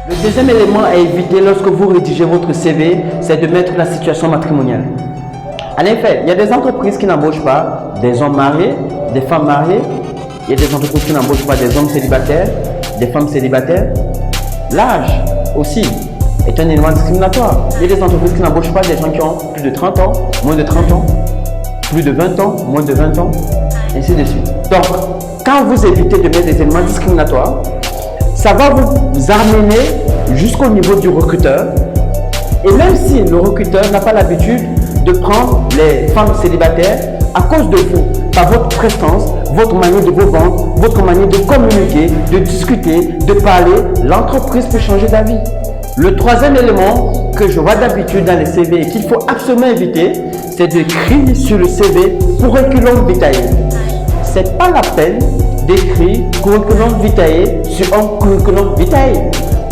Le deuxième élément à éviter lorsque vous rédigez votre CV, c'est de mettre la situation matrimoniale. En effet, il y a des entreprises qui n'embauchent pas des hommes mariés, des femmes mariées. Il y a des entreprises qui n'embauchent pas des hommes célibataires, des femmes célibataires. L'âge aussi est un élément discriminatoire. Il y a des entreprises qui n'embauchent pas des gens qui ont plus de 30 ans, moins de 30 ans, plus de 20 ans, moins de 20 ans, ainsi de suite. Donc, quand vous évitez de mettre des éléments discriminatoires, ça va vous amener jusqu'au niveau du recruteur. Et même si le recruteur n'a pas l'habitude de prendre les femmes célibataires, à cause de vous, par votre prestance, votre manière de vous vendre, votre manière de communiquer, de discuter, de parler, l'entreprise peut changer d'avis. Le troisième élément que je vois d'habitude dans les CV et qu'il faut absolument éviter, c'est d'écrire sur le CV curriculum vitae. C'est pas la peine d'écrire curriculum vitae sur un curriculum vitae.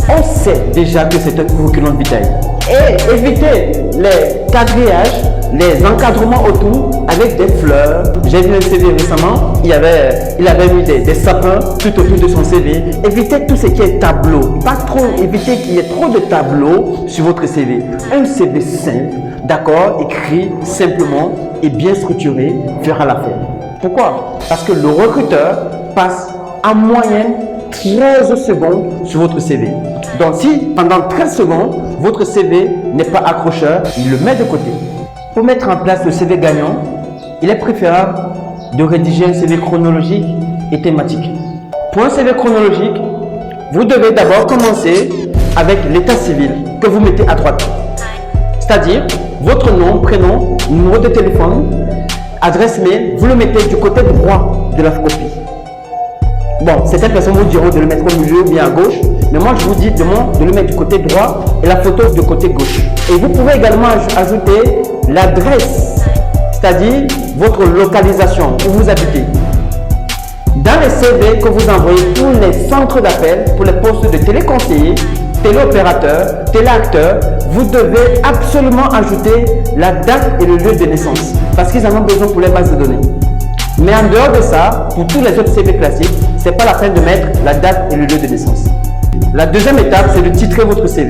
On sait déjà que c'est un curriculum vitae. Et éviter les quadrillages, les encadrements autour avec des fleurs. J'ai vu un CV récemment, il avait mis des sapins tout autour de son CV. Évitez tout ce qui est tableau. Pas trop, évitez qu'il y ait trop de tableaux sur votre CV. Un CV simple, d'accord, écrit simplement et bien structuré fera l'affaire. Pourquoi? Parce que le recruteur passe en moyenne 13 secondes sur votre CV. Donc si pendant 13 secondes, votre CV n'est pas accrocheur, il le met de côté. Pour mettre en place le CV gagnant, il est préférable de rédiger un CV chronologique et thématique. Pour un CV chronologique, vous devez d'abord commencer avec l'état civil que vous mettez à droite. C'est-à-dire votre nom, prénom, numéro de téléphone, adresse mail, vous le mettez du côté droit de la copie. Bon, certaines personnes vous diront de le mettre au milieu ou bien à gauche, mais moi je vous dis de le mettre du côté droit et la photo du côté gauche. Et vous pouvez également ajouter l'adresse, c'est-à-dire votre localisation, où vous habitez. Dans les CV que vous envoyez pour les centres d'appel, pour les postes de téléconseiller, téléopérateur, téléacteur, vous devez absolument ajouter la date et le lieu de naissance, parce qu'ils en ont besoin pour les bases de données. Mais en dehors de ça, pour tous les autres CV classiques, ce n'est pas la peine de mettre la date et le lieu de naissance. La deuxième étape, c'est de titrer votre CV.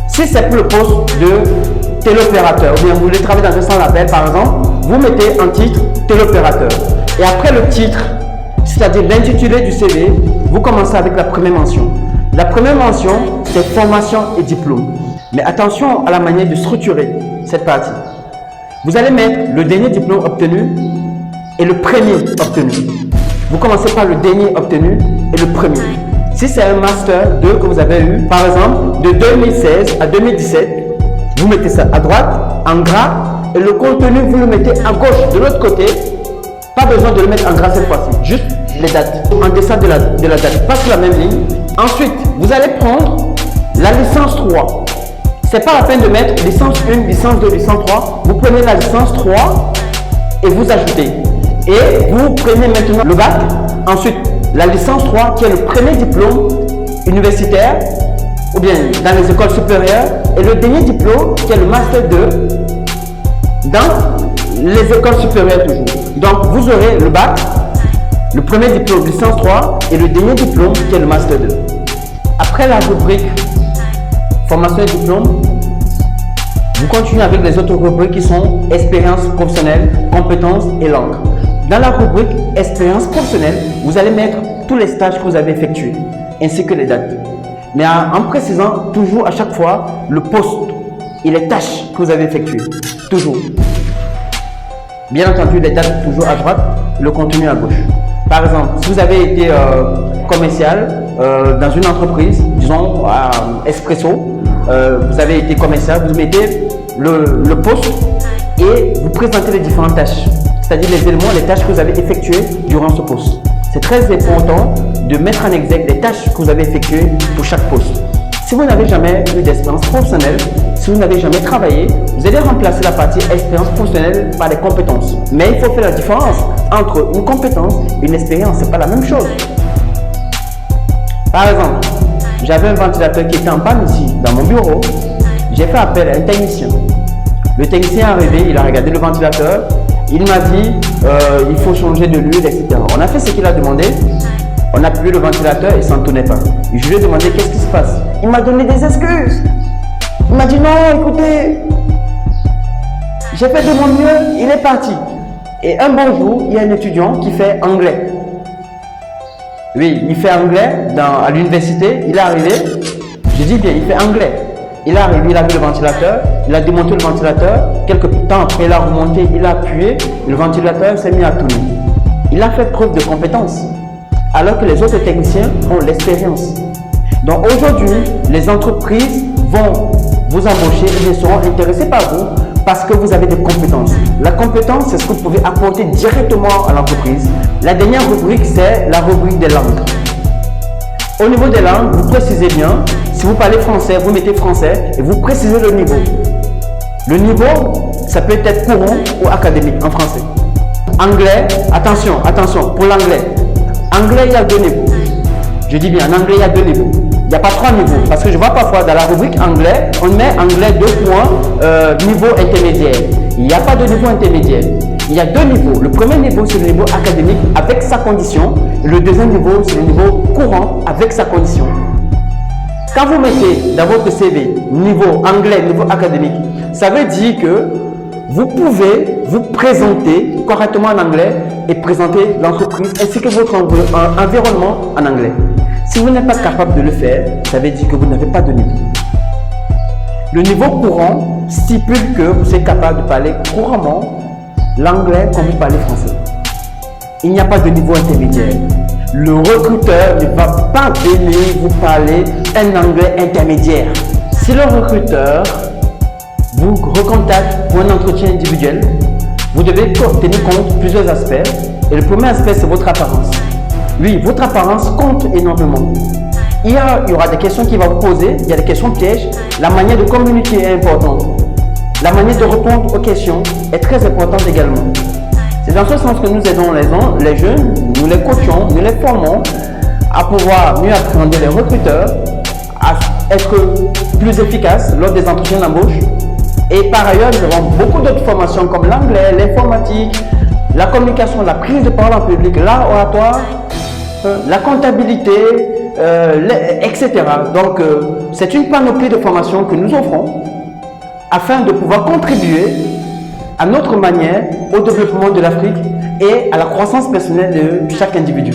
Si c'est pour le poste de téléopérateur, ou bien vous voulez travailler dans un centre d'appel par exemple, vous mettez en titre téléopérateur. Et après le titre, c'est-à-dire l'intitulé du CV, vous commencez avec la première mention. La première mention, c'est formation et diplôme. Mais attention à la manière de structurer cette partie. Vous allez mettre le dernier diplôme obtenu et le premier obtenu. Vous commencez par le dernier obtenu et le premier. Si c'est un Master 2 que vous avez eu, par exemple, de 2016 à 2017, vous mettez ça à droite, en gras, et le contenu, vous le mettez à gauche, de l'autre côté. Pas besoin de le mettre en gras cette fois-ci, juste les dates, en dessin de la date, pas sur la même ligne. Ensuite, vous allez prendre la licence 3. C'est pas la peine de mettre licence 1, licence 2, licence 3. Vous prenez la licence 3 et vous ajoutez. Et vous prenez maintenant le bac, ensuite la licence 3 qui est le premier diplôme universitaire ou bien dans les écoles supérieures et le dernier diplôme qui est le Master 2 dans les écoles supérieures toujours. Donc vous aurez le bac, le premier diplôme licence 3 et le dernier diplôme qui est le Master 2. Après la rubrique formation et diplôme, vous continuez avec les autres rubriques qui sont expérience professionnelle, compétences et langue. Dans la rubrique expérience professionnelle, vous allez mettre tous les stages que vous avez effectués, ainsi que les dates. Mais en précisant toujours à chaque fois le poste et les tâches que vous avez effectuées. Toujours. Bien entendu, les dates toujours à droite, le contenu à gauche. Par exemple, si vous avez été commercial dans une entreprise, disons Espresso, vous avez été commercial, vous mettez le poste et vous présentez les différentes tâches. C'est-à-dire les éléments, les tâches que vous avez effectuées durant ce poste. C'est très important de mettre en exergue les tâches que vous avez effectuées pour chaque poste. Si vous n'avez jamais eu d'expérience professionnelle, si vous n'avez jamais travaillé, vous allez remplacer la partie expérience professionnelle par des compétences. Mais il faut faire la différence entre une compétence et une expérience. Ce n'est pas la même chose. Par exemple, j'avais un ventilateur qui était en panne ici, dans mon bureau. J'ai fait appel à un technicien. Le technicien est arrivé, il a regardé le ventilateur. Il m'a dit, il faut changer de l'huile, etc. On a fait ce qu'il a demandé. On a appuyé le ventilateur et ça ne tournait pas. Je lui ai demandé, qu'est-ce qui se passe? Il m'a donné des excuses. Il m'a dit non, écoutez, j'ai fait de mon mieux, il est parti. Et un bon jour, il y a un étudiant qui fait anglais. Oui, il fait anglais à l'université, il est arrivé, je dis bien, il fait anglais. Il est arrivé, il a vu le ventilateur, il a démonté le ventilateur, quelques temps après il a remonté, il a appuyé, le ventilateur s'est mis à tourner. Il a fait preuve de compétence, alors que les autres techniciens ont l'expérience. Donc aujourd'hui, les entreprises vont vous embaucher et ils seront intéressés par vous parce que vous avez des compétences. La compétence, c'est ce que vous pouvez apporter directement à l'entreprise. La dernière rubrique, c'est la rubrique des langues. Au niveau des langues, vous précisez bien, si vous parlez français, vous mettez français et vous précisez le niveau. Le niveau, ça peut être courant ou académique en français. Anglais, attention, pour l'anglais. Anglais, il y a 2 niveaux. Je dis bien, en anglais, il y a 2 niveaux. Il n'y a pas 3 niveaux. Parce que je vois parfois dans la rubrique anglais, on met anglais 2 points, niveau intermédiaire. Il n'y a pas de niveau intermédiaire. Il y a 2 niveaux. Le premier niveau, c'est le niveau académique avec sa condition. Et le deuxième niveau, c'est le niveau courant avec sa condition. Quand vous mettez dans votre CV niveau anglais, niveau académique, ça veut dire que vous pouvez vous présenter correctement en anglais et présenter l'entreprise ainsi que votre environnement en anglais. Si vous n'êtes pas capable de le faire, ça veut dire que vous n'avez pas de niveau. Le niveau courant stipule que vous êtes capable de parler couramment l'anglais comme vous parlez français. Il n'y a pas de niveau intermédiaire. Le recruteur ne va pas venir vous parler un anglais intermédiaire. Si le recruteur vous recontacte pour un entretien individuel, vous devez tenir compte de plusieurs aspects. Et le premier aspect, c'est votre apparence. Oui, votre apparence compte énormément. Il y aura des questions qu'il va vous poser, il y a des questions pièges. La manière de communiquer est importante. La manière de répondre aux questions est très importante également. C'est dans ce sens que nous aidons les jeunes, nous les coachons, nous les formons à pouvoir mieux appréhender les recruteurs, à être plus efficaces lors des entretiens d'embauche. Et par ailleurs, nous avons beaucoup d'autres formations comme l'anglais, l'informatique, la communication, la prise de parole en public, l'art oratoire, la comptabilité, etc. Donc, c'est une panoplie de formations que nous offrons afin de pouvoir contribuer à notre manière au développement de l'Afrique et à la croissance personnelle de chaque individu.